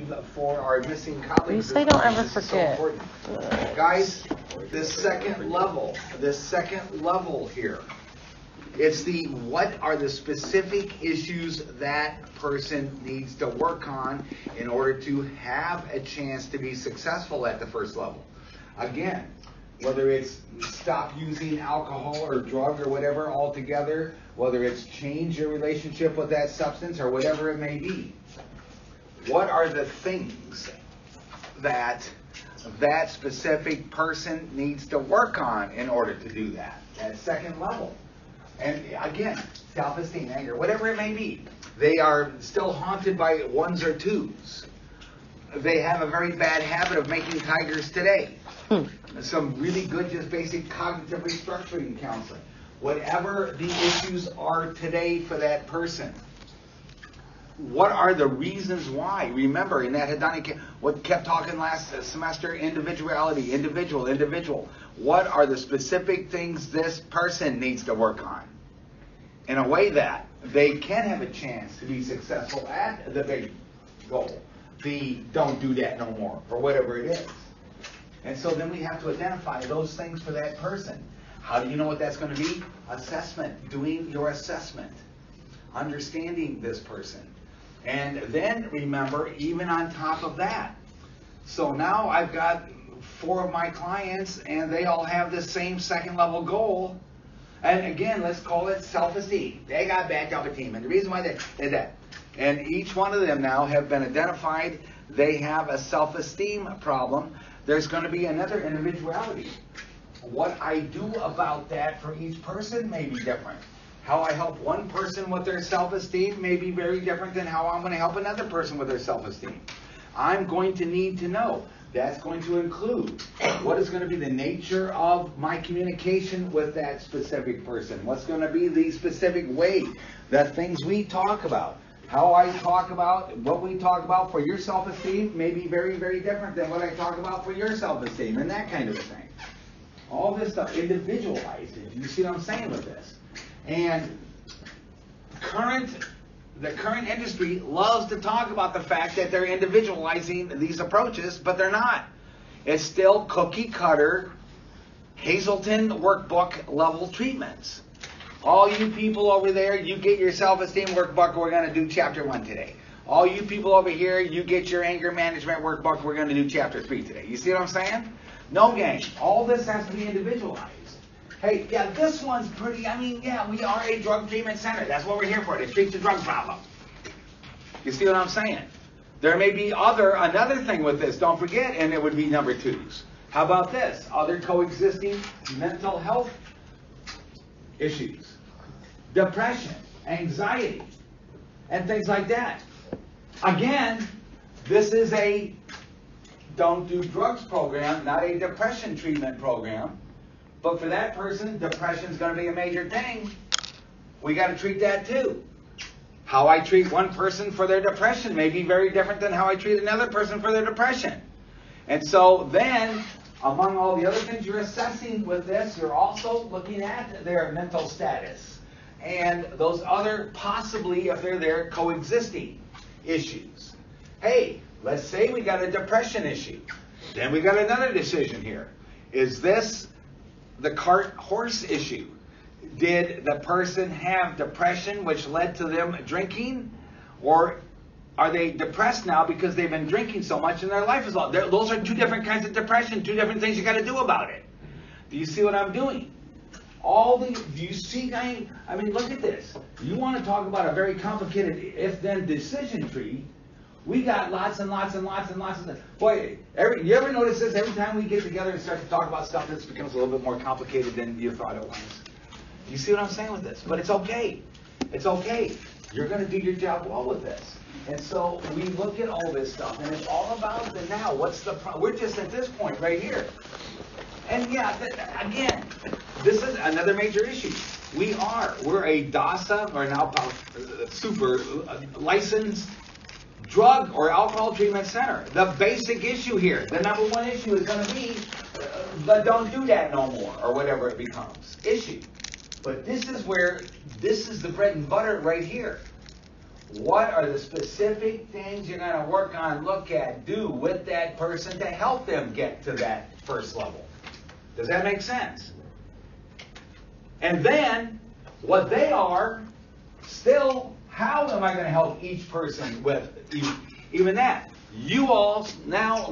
believe for our missing colleagues, You say don't ever this is forget. so important. Guys, this second level here, it's the what are the specific issues that person needs to work on in order to have a chance to be successful at the first level. Again, whether it's stop using alcohol or drug or whatever altogether, whether it's change your relationship with that substance or whatever it may be. What are the things that that specific person needs to work on in order to do that at second level? And again, self-esteem, anger, whatever it may be. They are still haunted by ones or twos. They have a very bad habit of making tigers today. Some really good, just basic cognitive restructuring counseling. Whatever the issues are today for that person. What are the reasons why? Remember, in that hedonic, what kept talking last semester, individuality, individual. What are the specific things this person needs to work on? In a way that they can have a chance to be successful at the big goal. The don't do that no more, or whatever it is. And so then we have to identify those things for that person. How do you know what that's going to be? Assessment, doing your assessment, understanding this person. And then remember, even on top of that. So now I've got 4 of my clients and they all have the same second level goal. And again, let's call it self-esteem. They got bad self-esteem. And the reason why they did that. And each one of them now have been identified. They have a self-esteem problem. There's going to be another individuality. What I do about that for each person may be different. How I help one person with their self-esteem may be very different than how I'm going to help another person with their self-esteem. I'm going to need to know. That's going to include what is going to be the nature of my communication with that specific person. What's going to be the specific way, the things we talk about. How I talk about, what we talk about for your self-esteem may be very, very different than what I talk about for your self-esteem and that kind of thing. All this stuff, individualized. You see what I'm saying with this? And the current industry loves to talk about the fact that they're individualizing these approaches, but they're not. It's still cookie cutter, Hazelton workbook level treatments. All you people over there, you get your self-esteem workbook, we're going to do chapter 1 today. All you people over here, you get your anger management workbook, we're going to do chapter 3 today. You see what I'm saying? No, gang. All this has to be individualized. Hey, yeah, this one's pretty, yeah, we are a drug treatment center. That's what we're here for, to treat the drug problem. You see what I'm saying? There may be another thing with this, don't forget, and it would be number 2s. How about this? Other coexisting mental health issues. Depression, anxiety, and things like that. Again, this is a don't do drugs program, not a depression treatment program. But for that person, depression is going to be a major thing. We got to treat that too. How I treat one person for their depression may be very different than how I treat another person for their depression. And so then, among all the other things you're assessing with this, you're also looking at their mental status. And those other, possibly, if they're there, coexisting issues. Hey, let's say we got a depression issue. Then we got another decision here. Is this the cart horse issue? Did the person have depression which led to them drinking? Or are they depressed now because they've been drinking so much and their life is all... Those are 2 different kinds of depression, 2 different things you got to do about it. Do you see what I'm doing? Do you see, I mean, look at this. You want to talk about a very complicated if-then decision tree. We got lots and lots and lots and lots of... Boy, you ever notice this? Every time we get together and start to talk about stuff, this becomes a little bit more complicated than you thought it was. You see what I'm saying with this? But it's okay. It's okay. You're going to do your job well with this. And so we look at all this stuff, and it's all about the now. We're just at this point right here. And yeah, again, this is another major issue. We're a DASA, or now super licensed drug or alcohol treatment center. The basic issue here, the number 1 issue is going to be the don't do that no more, or whatever it becomes, issue. But this is the bread and butter right here. what are the specific things you're going to work on, look at, do with that person to help them get to that first level? Does that make sense? And then, what they are, still, how am I going to help each person with even that? You all, now,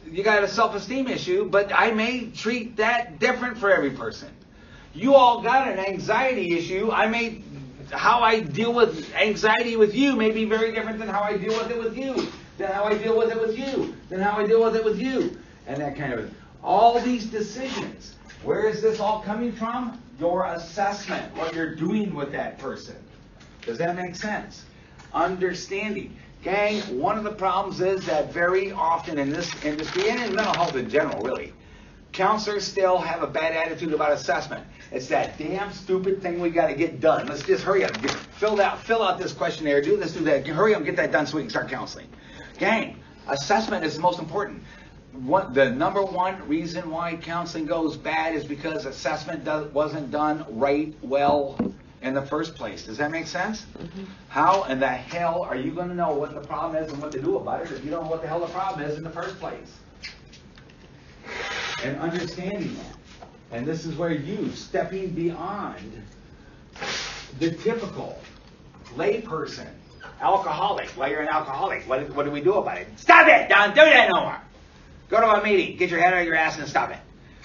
you got a self-esteem issue, but I may treat that different for every person. You all got an anxiety issue. How I deal with anxiety with you may be very different than how I deal with it with you, than how I deal with it with you, than how I deal with it with you, and that kind of, all these decisions. Where is this all coming from? Your assessment, what you're doing with that person. Does that make sense? Understanding. Gang, one of the problems is that very often in this industry, and in mental health in general, really, counselors still have a bad attitude about assessment. It's that damn stupid thing we got to get done. Let's just hurry up. Fill out this questionnaire. Do this, do that. Hurry up and get that done so we can start counseling. Gang, assessment is the most important. The number one reason why counseling goes bad is because assessment wasn't done well in the first place. Does that make sense? Mm-hmm. How in the hell are you going to know what the problem is and what to do about it if you don't know what the hell the problem is in the first place? And understanding that. And this is where you, stepping beyond the typical layperson, alcoholic. Well, you're an alcoholic. What do we do about it? Stop it! Don't do that no more. Go to a meeting. Get your head out of your ass and stop it.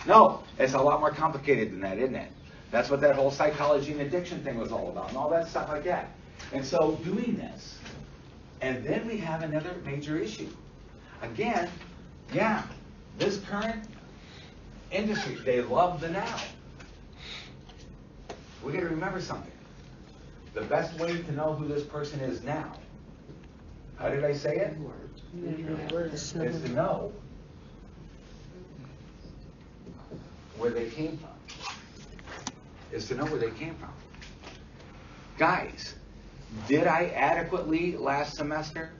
No, it's a lot more complicated than that, isn't it? That's what that whole psychology and addiction thing was all about, and all that stuff like that. And so doing this, and then we have another major issue. Again, yeah, this current industry, they love the now. We got to remember something. The best way to know who this person is now, how did I say it? Is to know where they came from. Is to know where they came from. Guys, did I adequately last semester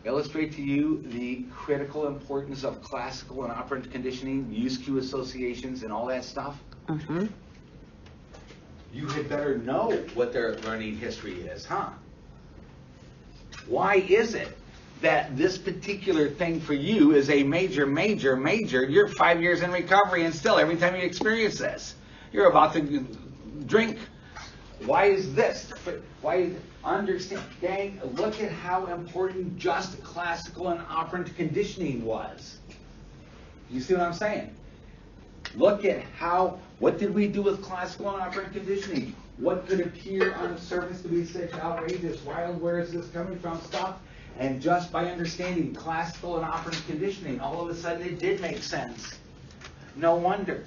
illustrate to you the critical importance of classical and operant conditioning, use cue associations, and all that stuff? Mm-hmm. You had better know what their learning history is, huh? Why is it that this particular thing for you is a major, you're 5 years in recovery and still every time you experience this, you're about to drink. Why is this? Why understand? Gang, look at how important just classical and operant conditioning was. You see what I'm saying? Look at what did we do with classical and operant conditioning? What could appear on the surface to be such outrageous, wild, where is this coming from stuff? And just by understanding classical and operant conditioning, all of a sudden it did make sense. No wonder.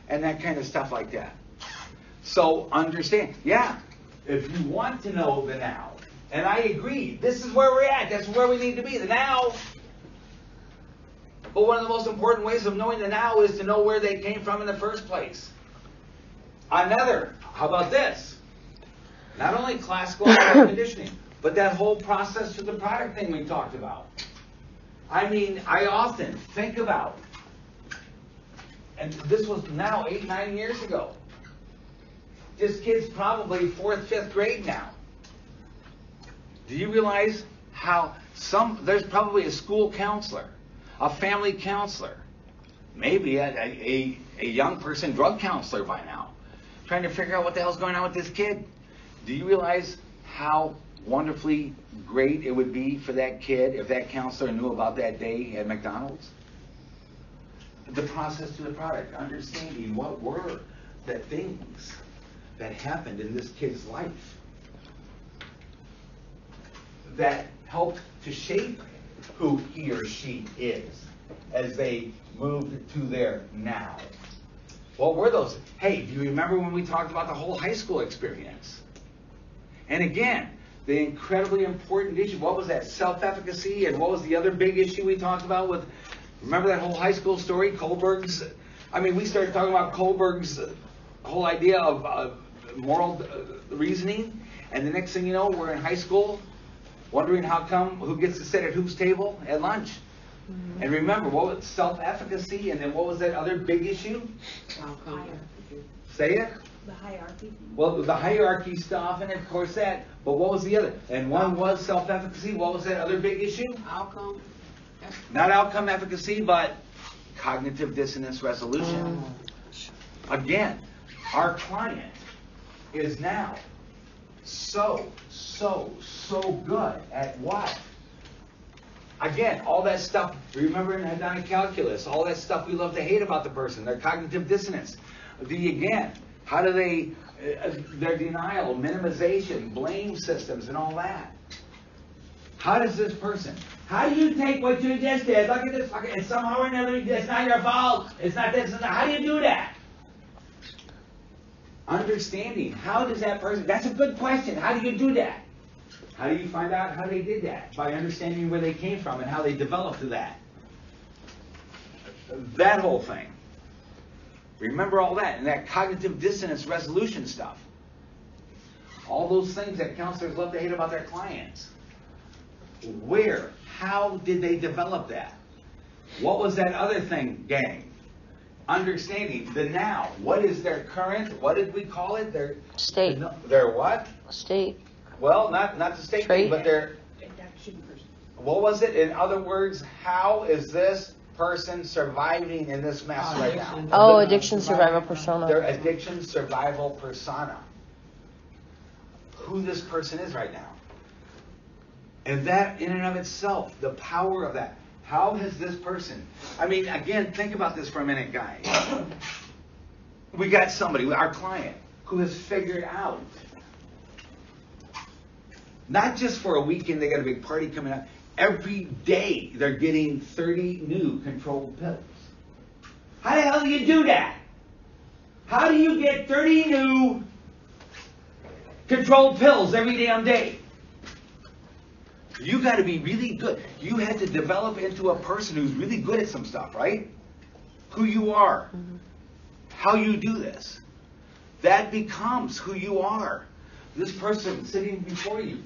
And that kind of stuff like that. So understand, yeah, if you want to know the now, and I agree, this is where we're at, that's where we need to be, the now. But one of the most important ways of knowing the now is to know where they came from in the first place. How about this? Not only classical conditioning, but that whole process to the product thing we talked about. I mean, I often think about, and this was now 8-9 years ago. This kid's probably 4th, 5th grade now. Do you realize how there's probably a school counselor, a family counselor, maybe a young person drug counselor by now, trying to figure out what the hell's going on with this kid. Do you realize how wonderfully great it would be for that kid if that counselor knew about that day at McDonald's? The process to the product, understanding what were the things that happened in this kid's life that helped to shape who he or she is as they moved to their now. What were those? Hey, do you remember when we talked about the whole high school experience? And again, the incredibly important issue, what was that? Self-efficacy, and what was the other big issue we talked about with, remember that whole high school story, Kohlberg's? I mean, we started talking about Kohlberg's whole idea of moral reasoning, and the next thing you know, we're in high school, wondering who gets to sit at whose table at lunch. Mm-hmm. And remember, what was self-efficacy, and then what was that other big issue? Say it. The hierarchy. Well, the hierarchy stuff, and of course that. But what was the other? And one was self-efficacy. What was that other big issue? Outcome. Not outcome efficacy, but cognitive dissonance resolution. Again, our client is now so good at what? Again, all that stuff, remember in hedonic calculus, all that stuff we love to hate about the person, their cognitive dissonance. How do they, their denial, minimization, blame systems, and all that. How does this person, how do you take what you just did, look at this, and somehow or another, it's not your fault, it's not this, it's not, how do you do that? Understanding, how does that person, that's a good question, how do you do that? How do you find out how they did that? By understanding where they came from and how they developed to that. That whole thing. Remember all that, and that cognitive dissonance resolution stuff. All those things that counselors love to hate about their clients. Where? How did they develop that? What was that other thing, gang? Understanding the now. What is their current, what did we call it? Their state. Their what? State. Well, not the state thing, but their... What was it? In other words, how is this person surviving in this mess right now? Oh, addiction survival persona. Their addiction survival persona. Who this person is right now. And that in and of itself, the power of that. How has this person, I mean, again, think about this for a minute, guys. We got somebody, our client, who has figured out, not just for a weekend, they got a big party coming up. Every day they're getting 30 new controlled pills. How the hell do you do that? How do you get 30 new controlled pills every damn day? You got to be really good. You had to develop into a person who's really good at some stuff, right? Who you are. Mm-hmm. How you do this. That becomes who you are. This person sitting before you.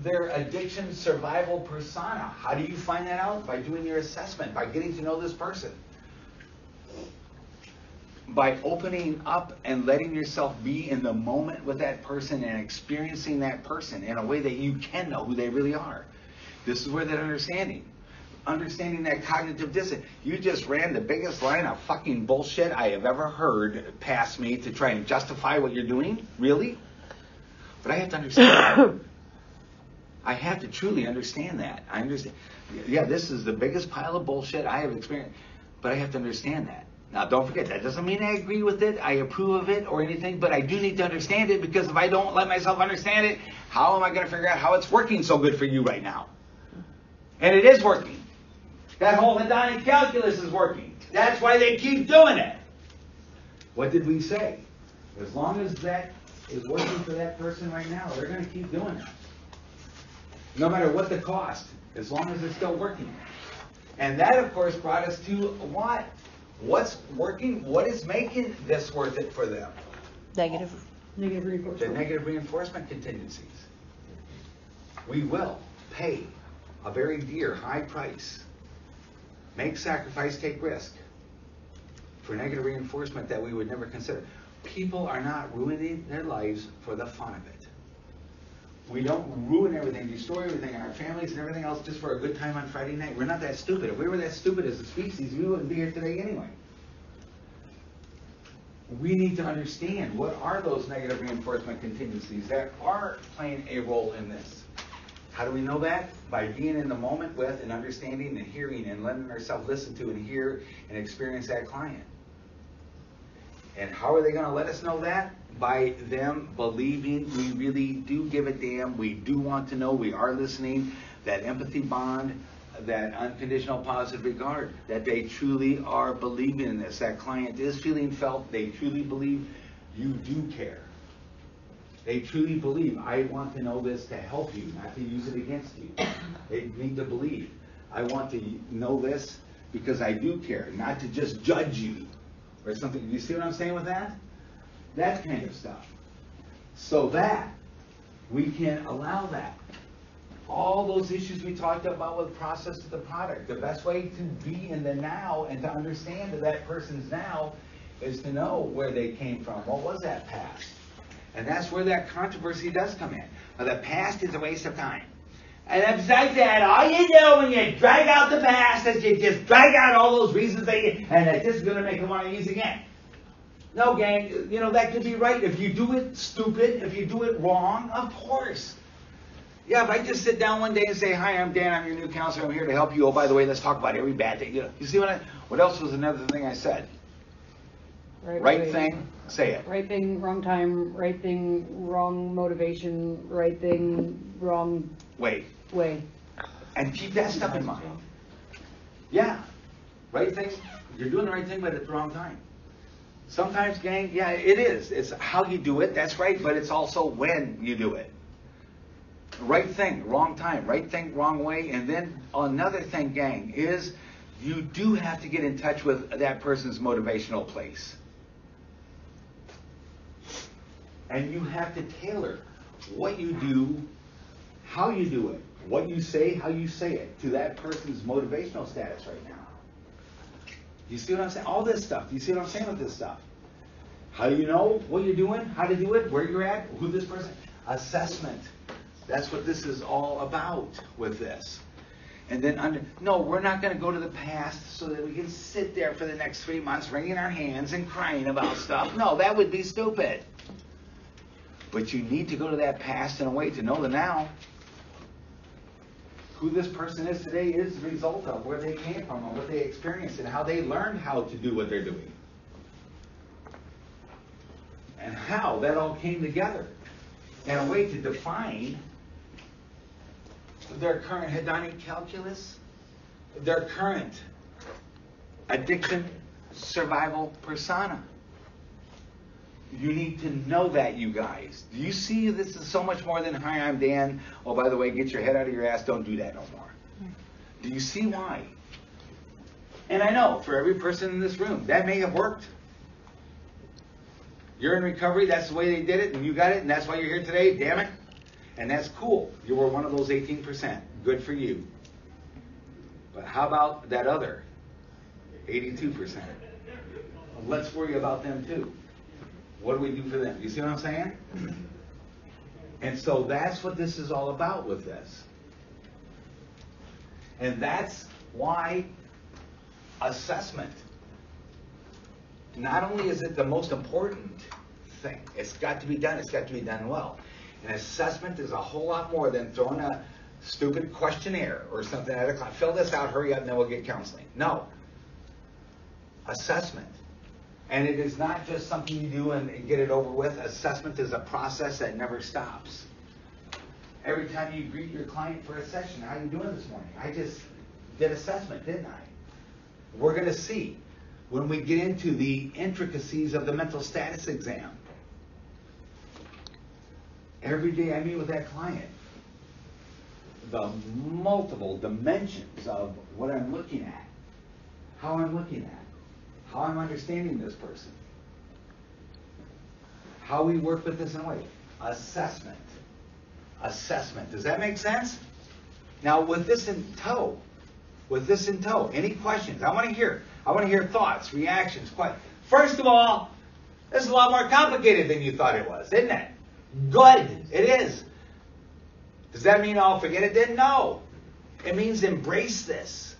Their addiction survival persona. How do you find that out? By doing your assessment, by getting to know this person. By opening up and letting yourself be in the moment with that person and experiencing that person in a way that you can know who they really are. This is where that understanding that cognitive dissonance. You just ran the biggest line of fucking bullshit I have ever heard past me to try and justify what you're doing? Really? But I have to understand. I have to truly understand that. I understand. Yeah, this is the biggest pile of bullshit I have experienced. But I have to understand that. Now, don't forget, that doesn't mean I agree with it, I approve of it, or anything, but I do need to understand it, because if I don't let myself understand it, how am I going to figure out how it's working so good for you right now? And it is working. That whole hedonic calculus is working. That's why they keep doing it. What did we say? As long as that is working for that person right now, they're going to keep doing it. No matter what the cost, as long as it's still working. And that, of course, brought us to what? What's working? What is making this worth it for them? Negative reinforcement. The negative reinforcement contingencies. We will pay a very dear, high price, make sacrifice, take risk for negative reinforcement that we would never consider. People are not ruining their lives for the fun of it. We don't ruin everything, destroy everything in our families and everything else just for a good time on Friday night. We're not that stupid. If we were that stupid as a species, we wouldn't be here today anyway. We need to understand what are those negative reinforcement contingencies that are playing a role in this. How do we know that? By being in the moment with and understanding and hearing and letting ourselves listen to and hear and experience that client. And how are they going to let us know that? By them believing we really do give a damn, we do want to know, we are listening, that empathy bond, that unconditional positive regard, that they truly are believing in this. That client is feeling felt, they truly believe you do care. They truly believe, I want to know this to help you, not to use it against you. They need to believe, I want to know this because I do care, not to just judge you or something. You see what I'm saying with that? That kind of stuff. So that we can allow that. All those issues we talked about with process to the product. The best way to be in the now and to understand that that person's now is to know where they came from. What was that past? And that's where that controversy does come in. Now, the past is a waste of time. And besides that, all you do when you drag out the past is you just drag out all those reasons and it's just going to make them want to use again. No, gang, that could be right. If you do it stupid, if you do it wrong, of course. Yeah, if I just sit down one day and say, hi, I'm Dan, I'm your new counselor, I'm here to help you. Oh, by the way, let's talk about every bad thing. You see what else was another thing I said? Right thing, say it. Right thing, wrong time, right thing, wrong motivation, right thing, wrong way. And keep that stuff in mind. Yeah, right thing, you're doing the right thing, but at the wrong time. Sometimes, gang, yeah, it is. It's how you do it, that's right, but it's also when you do it. Right thing, wrong time, right thing, wrong way. And then another thing, gang, is you do have to get in touch with that person's motivational place. And you have to tailor what you do, how you do it, what you say, how you say it, to that person's motivational status right now. You see what I'm saying? All this stuff. You see what I'm saying with this stuff? How do you know what you're doing, how to do it, where you're at, who this person? Assessment. That's what this is all about with this. And then, no, we're not going to go to the past so that we can sit there for the next 3 months wringing our hands and crying about stuff. No, that would be stupid. But you need to go to that past in a way to know the now. Who this person is today is the result of where they came from and what they experienced and how they learned how to do what they're doing. And how that all came together in a way to define their current hedonic calculus, their current addiction survival persona. You need to know that, you guys. Do you see this is so much more than, hi, I'm Dan. Oh, by the way, get your head out of your ass. Don't do that no more. Do you see why? And I know, for every person in this room, that may have worked. You're in recovery. That's the way they did it, and you got it, and that's why you're here today. Damn it. And that's cool. You were one of those 18%. Good for you. But how about that other 82%? Let's worry about them too. What do we do for them? You see what I'm saying? And so that's what this is all about with this. And that's why assessment, not only is it the most important thing, it's got to be done, it's got to be done well. And assessment is a whole lot more than throwing a stupid questionnaire or something at a class. Fill this out, hurry up, and then we'll get counseling. No. Assessment. And it is not just something you do and get it over with. Assessment is a process that never stops. Every time you greet your client for a session, how are you doing this morning? I just did assessment, didn't I? We're going to see when we get into the intricacies of the mental status exam. Every day I meet with that client, the multiple dimensions of what I'm looking at, how I'm looking at, how I'm understanding this person, how we work with this in a way. Assessment. Assessment. Does that make sense? Now, with this in tow, any questions? I want to hear thoughts, reactions, questions. First of all, this is a lot more complicated than you thought it was, isn't it? Good. It is. Does that mean I'll forget it then? No. It means embrace this.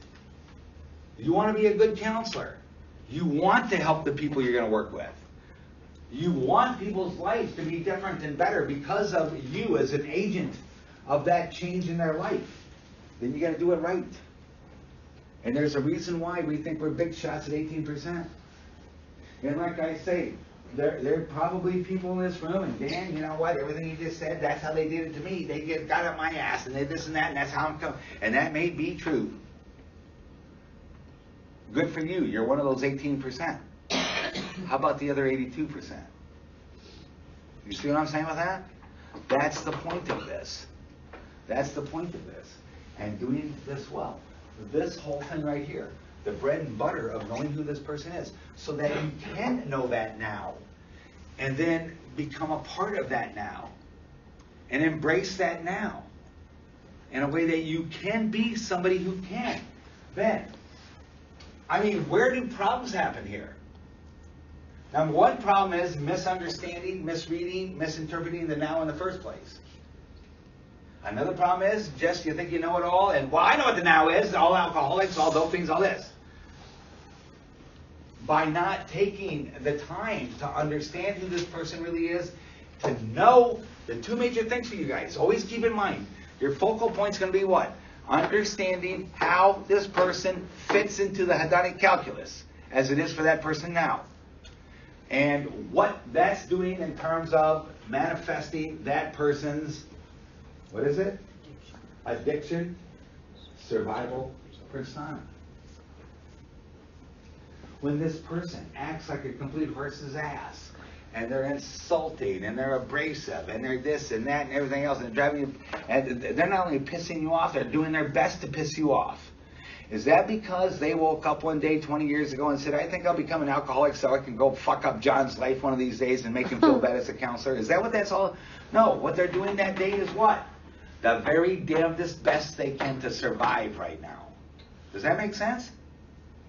You want to be a good counselor. You want to help the people you're going to work with. You want people's lives to be different and better because of you as an agent of that change in their life. Then you got to do it right. And there's a reason why we think we're big shots at 18%. And like I say, there are probably people in this room, and Dan, you know what, everything you just said, that's how they did it to me. They got up my ass, and they this and that, and that's how I'm coming. And that may be true. Good for you. You're one of those 18%. How about the other 82%? You see what I'm saying with that? That's the point of this. That's the point of this. And doing this well. This whole thing right here. The bread and butter of knowing who this person is. So that you can know that now. And then become a part of that now. And embrace that now. In a way that you can be somebody who can. Ben, I mean, where do problems happen here? Number one problem is misunderstanding, misreading, misinterpreting the now in the first place. Another problem is just you think you know it all, and well, I know what the now is, all alcoholics, all dopings, all this. By not taking the time to understand who this person really is, to know the two major things for you guys. Always keep in mind, your focal point's going to be what? Understanding how this person fits into the hedonic calculus, as it is for that person now. And what that's doing in terms of manifesting that person's, what is it? Addiction, survival persona. When this person acts like a complete horse's ass, and they're insulting, and they're abrasive, and they're this and that and everything else, and they're driving you, and they're not only pissing you off, they're doing their best to piss you off. Is that because they woke up one day 20 years ago and said, I think I'll become an alcoholic so I can go fuck up John's life one of these days and make him feel bad as a counselor? Is that what that's all? No, what they're doing that day is what? The very damnedest best they can to survive right now. Does that make sense?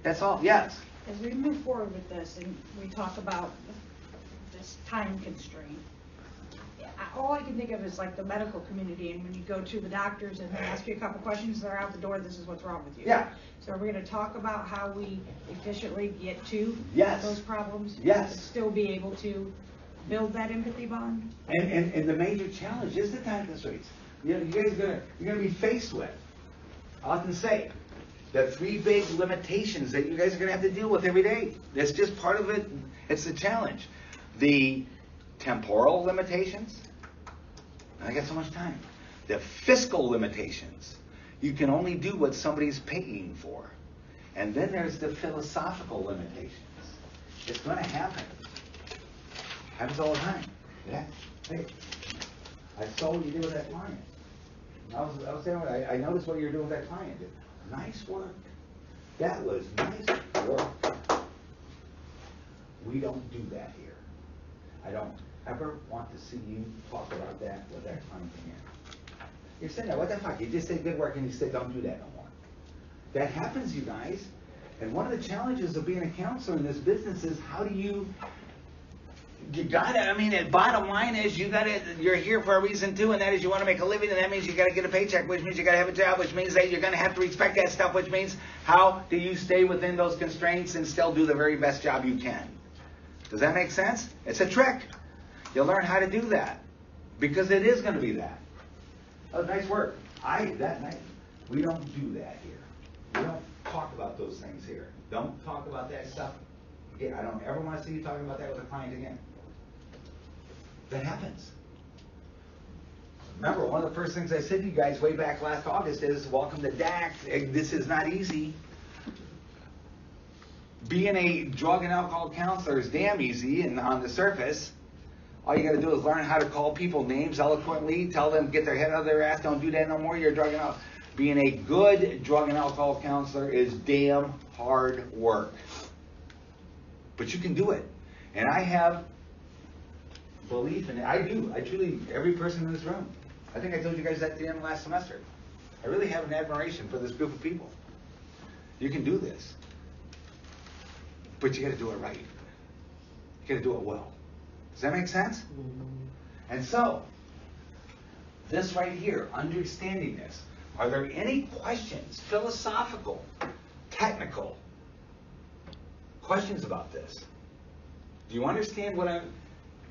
That's all. Yes. As we move forward with this and we talk about this time constraint, all I can think of is like the medical community, and when you go to the doctors and they ask you a couple questions, they're out the door, this is what's wrong with you. Yeah. So we're going to talk about how we efficiently get to those problems. Yes. And still be able to build that empathy bond. And the major challenge is the time constraints. You guys are you're gonna be faced with, I often say, the three big limitations that you guys are gonna have to deal with every day. That's just part of it. It's the challenge. The temporal limitations. I got so much time. The fiscal limitations. You can only do what somebody's paying for. And then there's the philosophical limitations. It's going to happen. Happens all the time. Yeah. Hey, I saw what you did with that client. I was saying, I noticed what you were doing with that client. Nice work. That was nice work. We don't do that here. I don't ever want to see you talk about that with that client again. You're saying that, what the fuck? You just said good work and you said don't do that no more. That happens, you guys. And one of the challenges of being a counselor in this business is how do you gotta, I mean, the bottom line is you're here for a reason too, and that is you want to make a living, and that means you gotta get a paycheck, which means you gotta have a job, which means that you're gonna have to respect that stuff, which means how do you stay within those constraints and still do the very best job you can? Does that make sense? It's a trick. You'll learn how to do that because it is going to be that. Oh, nice work. That night. We don't do that here. We don't talk about those things here. Don't talk about that stuff again. I don't ever want to see you talking about that with a client again. That happens. Remember, one of the first things I said to you guys way back last August is, welcome to DAC. This is not easy. Being a drug and alcohol counselor is damn easy and on the surface. All you got to do is learn how to call people names eloquently, tell them get their head out of their ass, don't do that no more, you're a drug and alcohol. Being a good drug and alcohol counselor is damn hard work. But you can do it. And I have belief in it. I do. I truly, every person in this room. I think I told you guys that at the end of last semester. I really have an admiration for this group of people. You can do this. But you got to do it right. You got to do it well. Does that make sense? Mm-hmm. And so, this right here, understanding this, are there any questions, philosophical, technical questions about this? Do you understand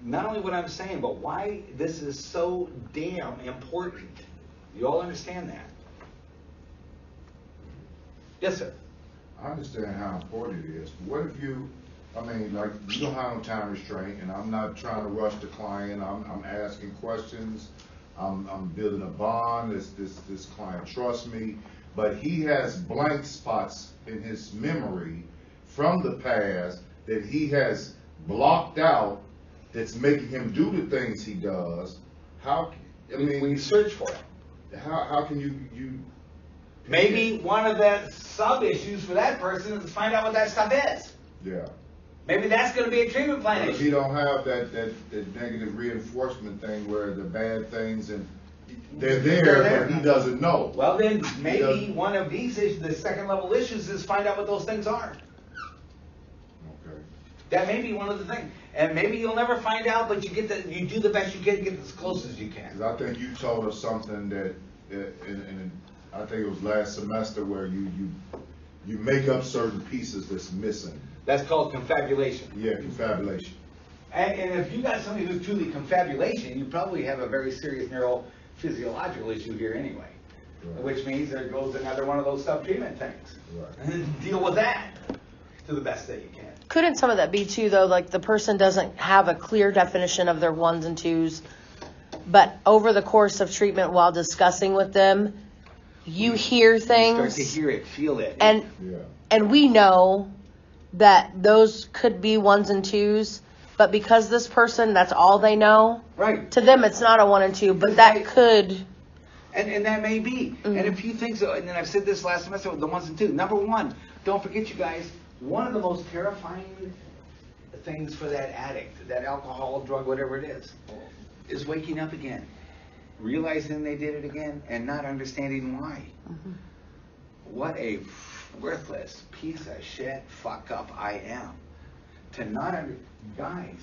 not only what I'm saying, but why this is so damn important? You all understand that? Yes, sir. I understand how important it is. What if you, like, you don't have no time restraint, and I'm not trying to rush the client. I'm asking questions. I'm building a bond. This client trusts me, but he has blank spots in his memory from the past that he has blocked out. That's making him do the things he does. How? When you search for it, how can you? Maybe one of the sub-issues for that person is to find out what that stuff is. Yeah. Maybe that's going to be a treatment plan If issue. he don't have that negative reinforcement thing where the bad things and they're there, but he doesn't know. Well, then maybe one of these issues, the second level issues, is find out what those things are. Okay. That may be one of the things. And maybe you'll never find out, but you do the best you can to get as close as you can. 'Cause I think you told us something that, I think it was last semester, where you make up certain pieces that's missing. That's called confabulation. Yeah, confabulation. And if you got somebody who's truly confabulation, you probably have a very serious neurophysiological issue here anyway. Right. Which means there goes another one of those sub-treatment things. Right. And deal with that to the best that you can. Couldn't some of that be too, though, like the person doesn't have a clear definition of their ones and twos, but over the course of treatment while discussing with them, you hear things. You start to hear it, feel it. And we know that those could be ones and twos, but because this person, that's all they know. Right. To them, it's not a 1 and 2, but that could. And that may be. Mm-hmm. And if you think so, and then I've said this last semester with the ones and twos. Number one, don't forget, you guys, one of the most terrifying things for that addict, that alcohol, drug, whatever it is waking up again, realizing they did it again, and not understanding why. Mm-hmm. What a worthless piece of shit fuck up I am. To not guys,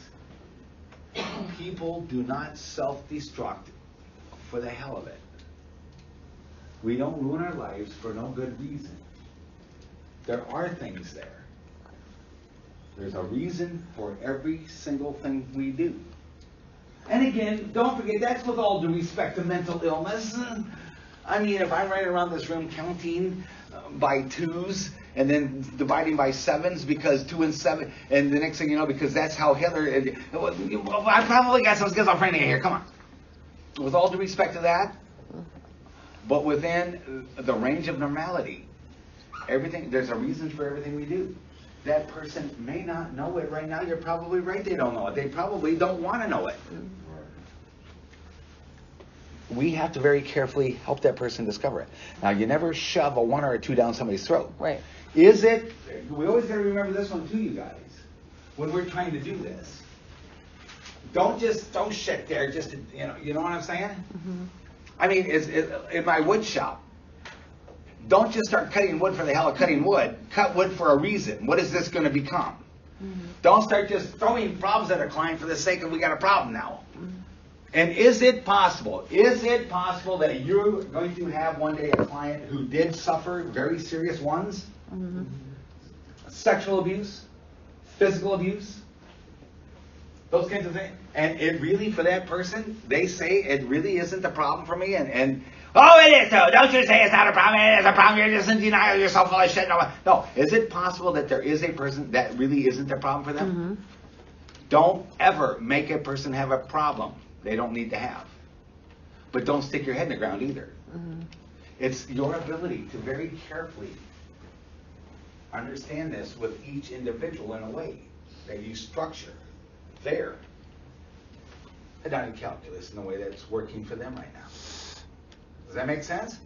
people do not self-destruct for the hell of it. We don't ruin our lives for no good reason. There are things there. There's a reason for every single thing we do. And again, don't forget, that's with all due respect to mental illness. I mean, if I'm right around this room counting by twos and then dividing by sevens, because 2 and 7, and the next thing you know, because that's how Hitler, I probably got some schizophrenia here, come on. With all due respect to that, but within the range of normality, everything, there's a reason for everything we do. That person may not know it right now. You're probably right, they don't know it. They probably don't want to know it. We have to very carefully help that person discover it. Now, you never shove a 1 or a 2 down somebody's throat. Right. Is it, we always got to remember this one too, you guys, when we're trying to do this. Don't sit there just to, you know what I'm saying? Mm-hmm. I mean, in my wood shop, don't just start cutting wood for the hell of cutting wood. Cut wood for a reason. What is this going to become? Mm-hmm. Don't start just throwing problems at a client for the sake of we got a problem now. Mm-hmm. And is it possible that you're going to have one day a client who did suffer very serious ones? Mm-hmm. Sexual abuse, physical abuse, those kinds of things. And it really, for that person, they say it really isn't a problem for me. And oh, it is though. Don't you say it's not a problem. It is a problem. You're just in denial. You're so full of shit. No. Is it possible that there is a person that really isn't a problem for them? Mm-hmm. Don't ever make a person have a problem they don't need to have. But don't stick your head in the ground either. Mm-hmm. It's your ability to very carefully understand this with each individual in a way that you structure their hedonic calculus in the way that's working for them right now. Does that make sense?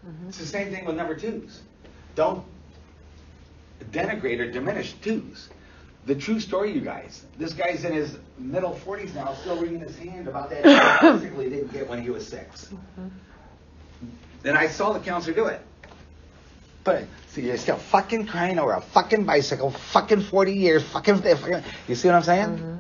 Mm-hmm. It's the same thing with number twos. Don't denigrate or diminish twos. The true story, you guys, this guy's in his middle 40s now, still wringing his hand about that basically didn't get when he was 6. Mm-hmm. And I saw the counselor do it. But see, you're still fucking crying over a fucking bicycle, fucking 40 years, fucking you see what I'm saying? Mm-hmm.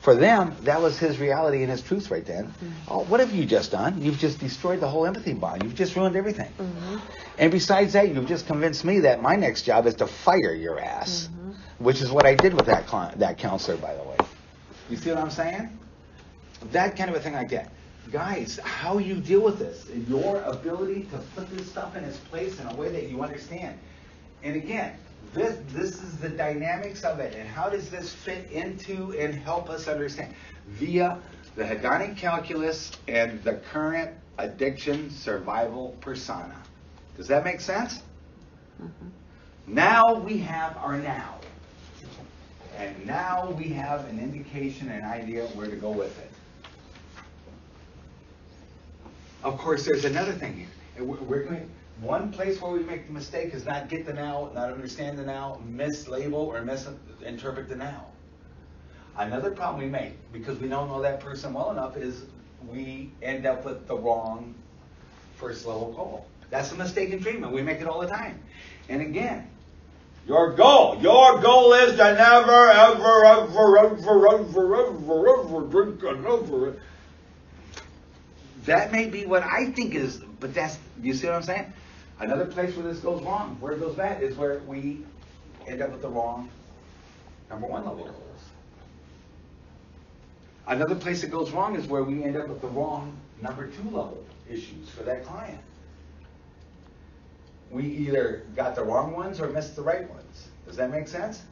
For them, that was his reality and his truth right then. Mm-hmm. Oh, what have you just done? You've just destroyed the whole empathy bond. You've just ruined everything. Mm-hmm. And besides that, you've just convinced me that my next job is to fire your ass, mm-hmm. which is what I did with that client, that counselor, by the way. You see what I'm saying? That kind of a thing like that. Guys, how you deal with this, your ability to put this stuff in its place in a way that you understand. And again, this is the dynamics of it, and how does this fit into and help us understand via the hedonic calculus and the current addiction survival persona. Does that make sense? Mm-hmm. Now we have our now. And now we have an indication, an idea where to go with it. Of course, there's another thing here. We're going. One place where we make the mistake is not get the now, not understand the now, mislabel or misinterpret the now. Another problem we make, because we don't know that person well enough, is we end up with the wrong first level goal. That's a mistake in treatment. We make it all the time. And again, Your goal is to never, ever, ever, ever, ever, ever, ever drink another. That may be what I think is, but that's, you see what I'm saying? Another place where this goes wrong, where it goes bad, is where we end up with the wrong number 1 level goals. Another place it goes wrong is where we end up with the wrong number 2 level issues for that client. We either got the wrong ones or missed the right ones. Does that make sense?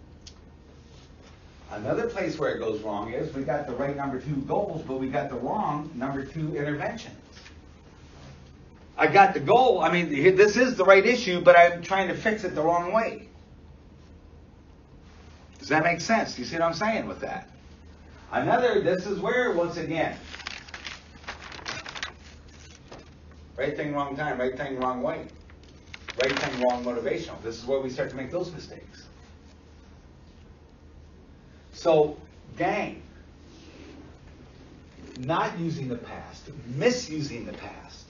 Another place where it goes wrong is we got the right number 2 goals, but we got the wrong number 2 interventions. I got the goal, I mean, this is the right issue, but I'm trying to fix it the wrong way. Does that make sense? Do you see what I'm saying with that? This is where, once again, right thing, wrong time, right thing, wrong way. Right thing, wrong motivational. This is where we start to make those mistakes. So, gang, not using the past, misusing the past.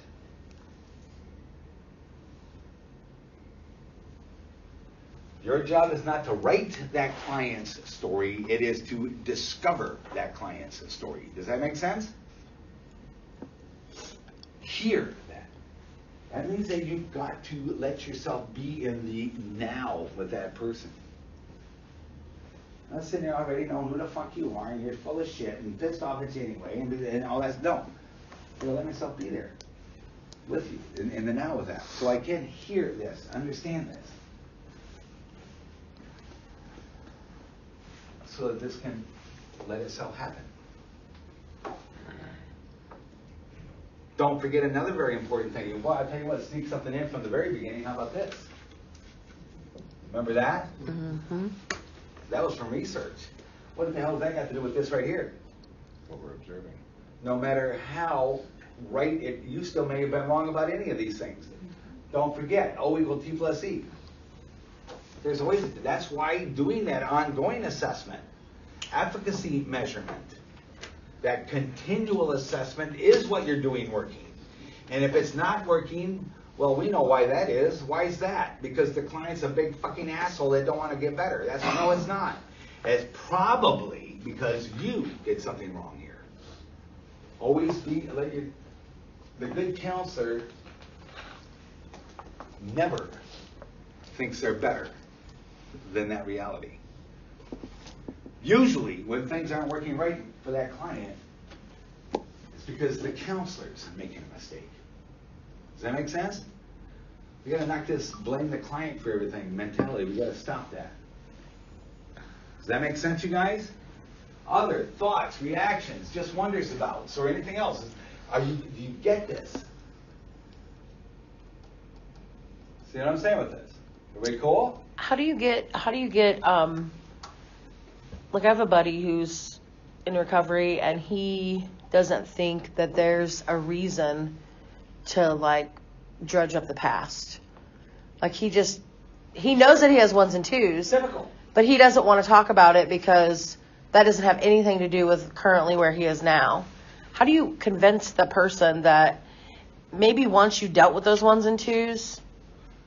Your job is not to write that client's story, it is to discover that client's story. Does that make sense? Hear that. That means that you've got to let yourself be in the now with that person. Not sitting there already knowing who the fuck you are and you're full of shit and pissed off at you anyway and all that. No. I'm gonna let myself be there with you in the now with that. So I can hear this, understand this. So that this can let itself happen. Don't forget another very important thing. Well, I'll tell you what, sneak something in from the very beginning. How about this? Remember that? Mm-hmm. That was from research. What the hell does that got to do with this right here? What we're observing. No matter how right, you still may have been wrong about any of these things. Don't forget, O = T + E. There's always, that's why doing that ongoing assessment, efficacy measurement, that continual assessment is what you're doing working. And if it's not working, well, we know why that is. Why is that? Because the client's a big fucking asshole that don't want to get better. That's no, it's not. It's probably because you did something wrong here. Always be, the good counselor never thinks they're better than that reality. Usually, when things aren't working right for that client, it's because the counselor's making a mistake. Does that make sense? We gotta knock this blame the client for everything mentality. We gotta stop that. Does that make sense, you guys? Other thoughts, reactions, just wonders about, or anything else. Do you get this? See what I'm saying with this? Everybody cool? How do you get, like I have a buddy who's in recovery and he doesn't think that there's a reason to like drudge up the past. Like he knows that he has 1s and 2s, Typical. but he doesn't want to talk about it because that doesn't have anything to do with currently where he is now. How do you convince the person that maybe once you dealt with those 1s and 2s,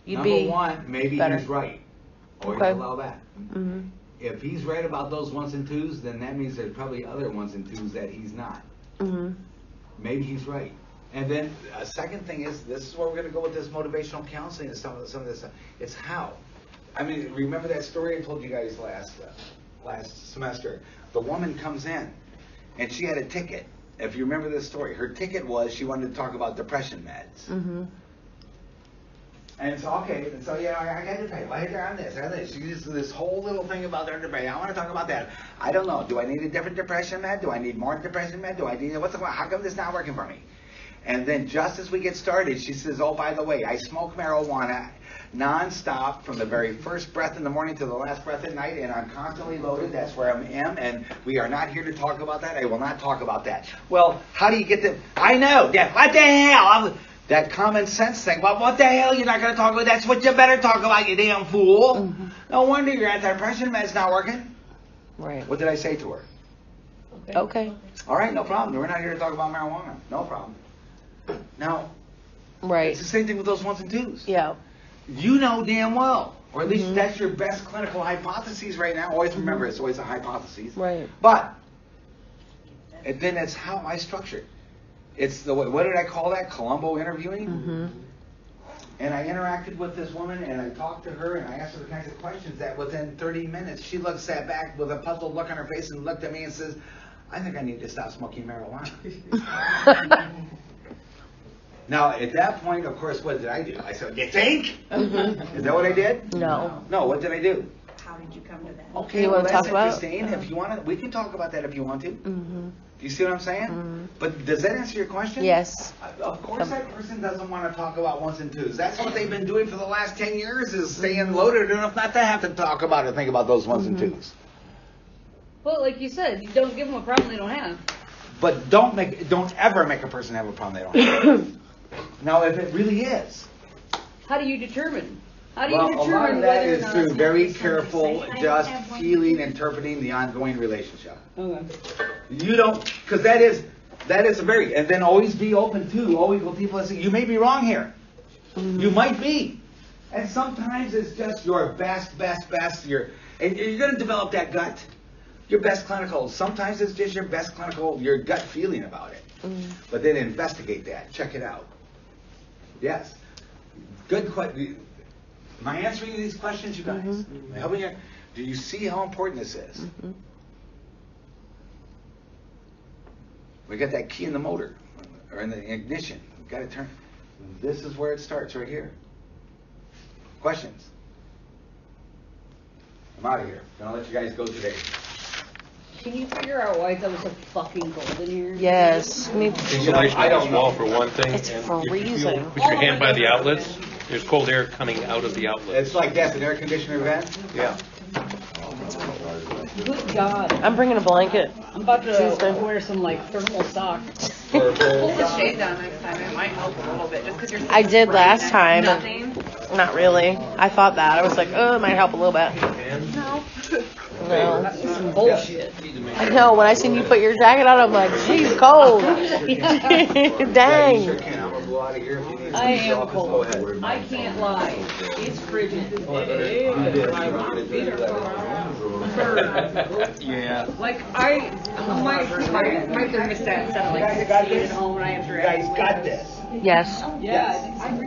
you'd Number be one, maybe better. he's right. Always Okay. allow that. Mm-hmm. If he's right about those 1s and 2s, then that means there's probably other 1s and 2s that he's not. Mm-hmm. Maybe he's right. And then a second thing is, this is where we're going to go with this motivational counseling and some of this stuff. It's how. I mean, remember that story I told you guys last semester? The woman comes in, and she had a ticket. If you remember this story, her ticket was she wanted to talk about depression meds. Mm-hmm. And so, okay, and so, yeah, I got to pay. Well, they're on this, they're on this. She just this whole little thing about their depression. I want to talk about that. I don't know. Do I need a different depression med? Do I need more depression med? Do I need, how come this is not working for me? And then just as we get started, she says, oh, by the way, I smoke marijuana nonstop from the very first breath in the morning to the last breath at night, and I'm constantly loaded. That's where I am, and we are not here to talk about that. I will not talk about that. Well, how do you get the, I know, what the hell? That common sense thing. Well, what the hell you're not going to talk about? That's what you better talk about, you damn fool. Mm-hmm. No wonder your antidepressant med's not working. Right. What did I say to her? Okay. All right, no problem. We're not here to talk about marijuana. No problem. Now, Right. it's the same thing with those 1s and 2s. Yeah. you know damn well, or at least that's your best clinical hypotheses right now. Always remember, it's always a hypothesis. Right. But and then it's how I structure it. It's the way, what did I call that? Columbo interviewing. Mm-hmm. And I interacted with this woman, and I talked to her, and I asked her the kinds of questions that within 30 minutes, she sat back with a puzzled look on her face and looked at me and says, I think I need to stop smoking marijuana. Now, at that point, of course, what did I do? I said, you think? Is that what I did? No. No, what did I do? How did you come to that? Okay, You well, wanna that's talk about it? interesting. If you want to, we can talk about that if you want to. Mm-hmm. Do you see what I'm saying? But does that answer your question? Yes. Of course that person doesn't want to talk about ones and twos. That's what they've been doing for the last 10 years is staying loaded enough not to have to talk about or think about those ones and twos. Well, like you said, you don't give them a problem they don't have. But don't ever make a person have a problem they don't have. Now, if it really is. How do you determine? How do you Well, a lot determine of that whether or is not through it's very something careful, say, I just have one. feeling, interpreting the ongoing relationship. Okay. You don't, because that is a very, and then always be open to, always with people that say, you may be wrong here. You might be. And sometimes it's just your best, and you're going to develop that gut, your best clinical. Sometimes it's just your best clinical, your gut feeling about it. But then investigate that, check it out. Yes. Good question. Am I answering these questions, you guys? Helping you? Do you see how important this is? We got that key in the motor, or in the ignition. We've got to turn. This is where it starts, right here. Questions? I'm out of here. Gonna let you guys go today. Can you figure out why it's always so fucking cold in here? Yes. Me Insulation I on don't this know. wall for one thing. It's and if you freezing. put your hand by the outlets, there's cold air coming out of the outlets. It's like that's an air conditioner vent. Yeah. Good God. I'm bringing a blanket. I'm about to Tuesday. wear some like thermal socks. Pull the shade down next time. It might help a little bit, just because you're. I did last time. Nothing. Not really. I thought that. I was like, oh, it might help a little bit. No. No. That's some bullshit. I know. When I seen you put your jacket on, I'm like, geez, cold. Dang. Sure can. I'm gonna go out of here if you need. I am Go cold. ahead. I can't lie. It's frigid. Yeah. Like my thermostat set at like 16 at home and I have to. You guys got this. Yes. Yeah.